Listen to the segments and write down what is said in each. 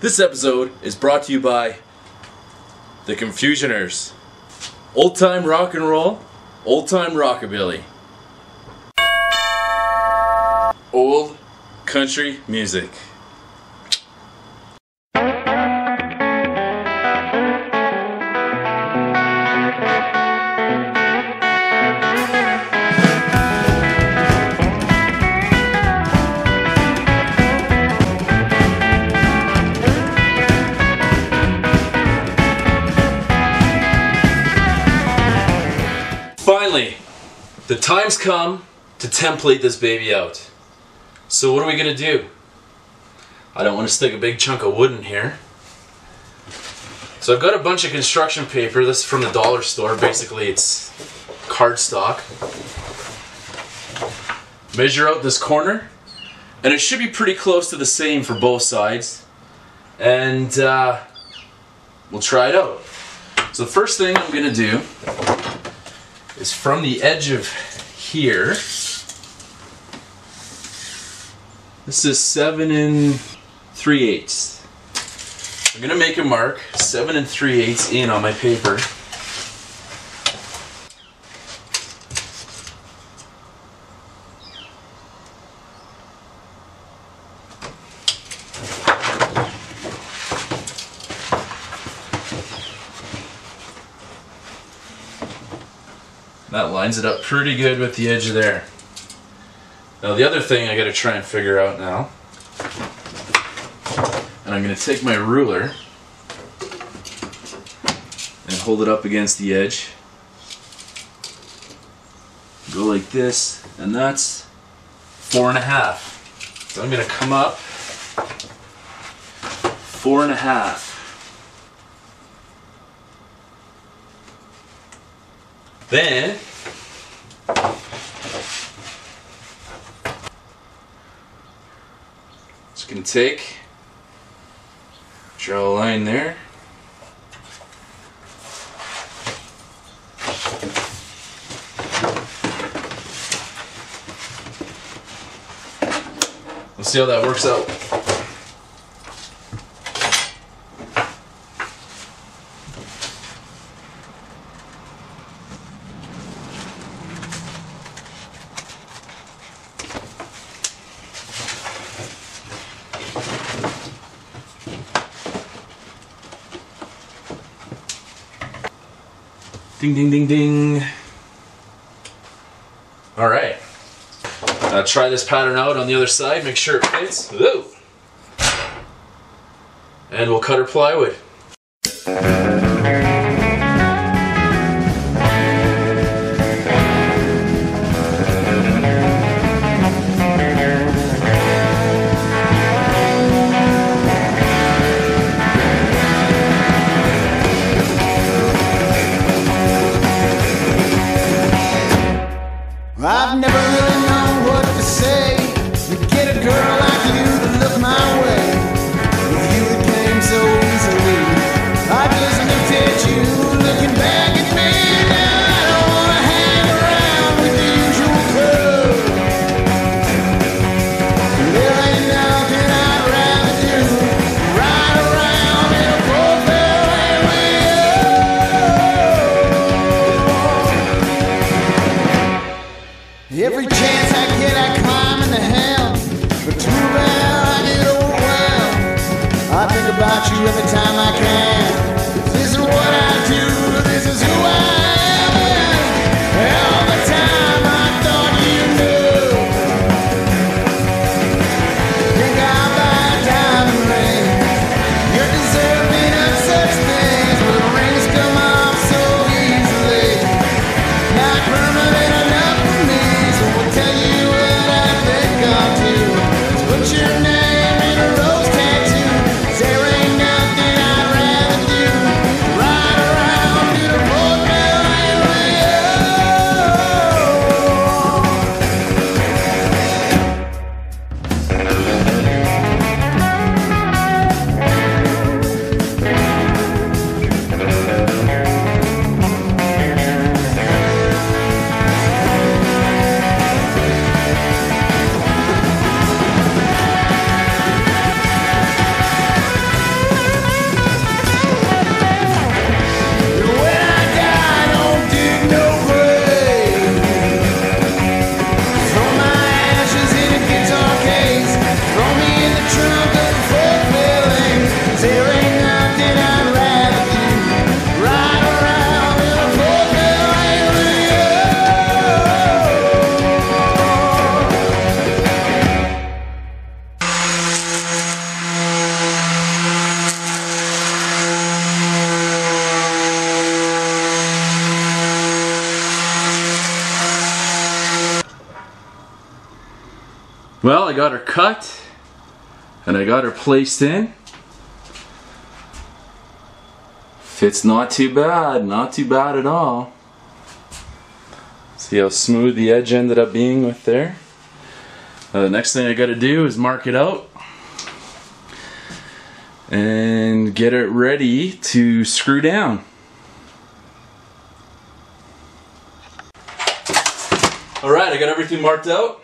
This episode is brought to you by the Confusioners. Old time rock and roll, old time rockabilly. Old country music. Finally, the time's come to template this baby out. So what are we gonna do? I don't want to stick a big chunk of wood in here. So I've got a bunch of construction paper. This is from the dollar store. Basically it's cardstock. Measure out this corner, and it should be pretty close to the same for both sides. And we'll try it out. So the first thing I'm gonna do is from the edge of here. This is 7 3/8. I'm gonna make a mark 7 3/8 in on my paper. That lines it up pretty good with the edge of there. Now the other thing I gotta try and figure out now, and I'm gonna take my ruler and hold it up against the edge. Go like this, and that's 4.5. So I'm gonna come up 4.5. Then just gonna draw a line there. Let's see how that works out. Ding, ding, ding, ding. All right. Now try this pattern out on the other side. Make sure it fits. Whoa. And we'll cut our plywood. I've never really known what to say. You get a girl like you to look my way. With you it came so easily. I just looked at you, looking back at me. Now I don't wanna hang around with the usual crew. There ain't nothing I'd rather do. Ride around in a full Fairlane with you. Every chance I get, I climb into hell. But too bad I get overwhelmed. I think about you every time I can. This is what I do, this is who I am. All the time I thought you knew. Think I'll buy a diamond ring. You're deserving of such things, but rings come off so easily. Not permanent enough for me. I'll tell you what I think I'll do. Put your name in a rose tattoo. There ain't nothing I'd rather do. Ride around in a boat. Well, I got her cut and I got her placed in. Fits not too bad, not too bad at all. See how smooth the edge ended up being with there? The next thing I gotta do is mark it out and get it ready to screw down. Alright, I got everything marked out.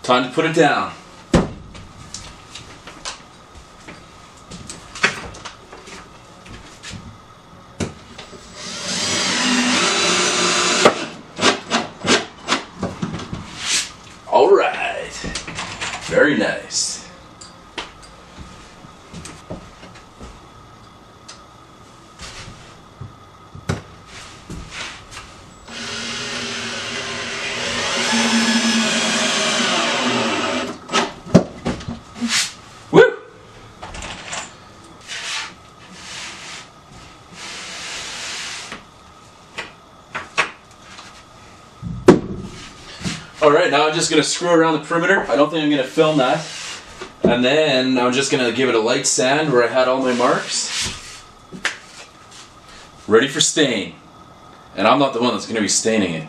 Time to put it down. Alright, very nice. Woo! Alright, now I'm just going to screw around the perimeter. I don't think I'm going to film that. And then I'm just going to give it a light sand where I had all my marks. Ready for stain. And I'm not the one that's going to be staining it.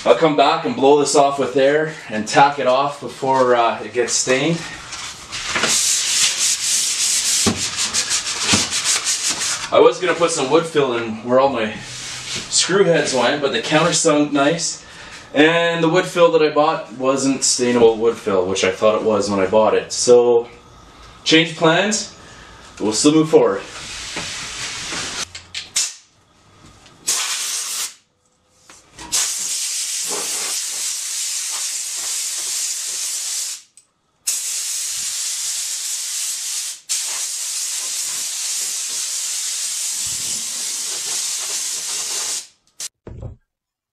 I'll come back and blow this off with air and tack it off before it gets stained. I was going to put some wood fill in where all my screw heads went, but the counter sunk nice. And the wood fill that I bought wasn't stainable wood fill, which I thought it was when I bought it. So, change plans, but we'll still move forward.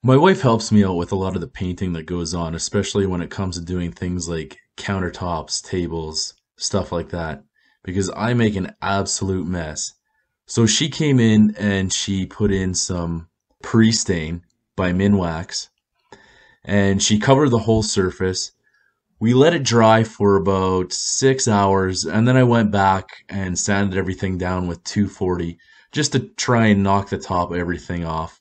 My wife helps me out with a lot of the painting that goes on, especially when it comes to doing things like countertops, tables, stuff like that, because I make an absolute mess. So she came in and she put in some pre-stain by Minwax, and she covered the whole surface. We let it dry for about 6 hours, and then I went back and sanded everything down with 240 just to try and knock the top of everything off.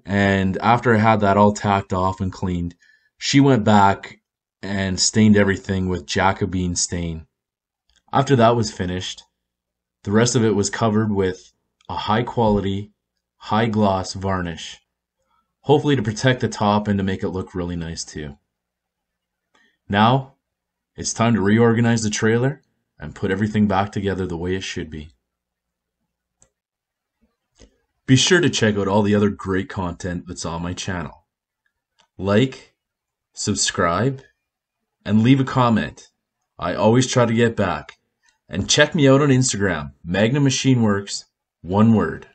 And after I had that all tacked off and cleaned, she went back and stained everything with Jacobean stain. After that was finished, the rest of it was covered with a high quality, high gloss varnish, hopefully to protect the top and to make it look really nice too. Now, it's time to reorganize the trailer and put everything back together the way it should be. Be sure to check out all the other great content that's on my channel. Like, subscribe, and leave a comment. I always try to get back. And check me out on Instagram, Magna Machine Works, one word.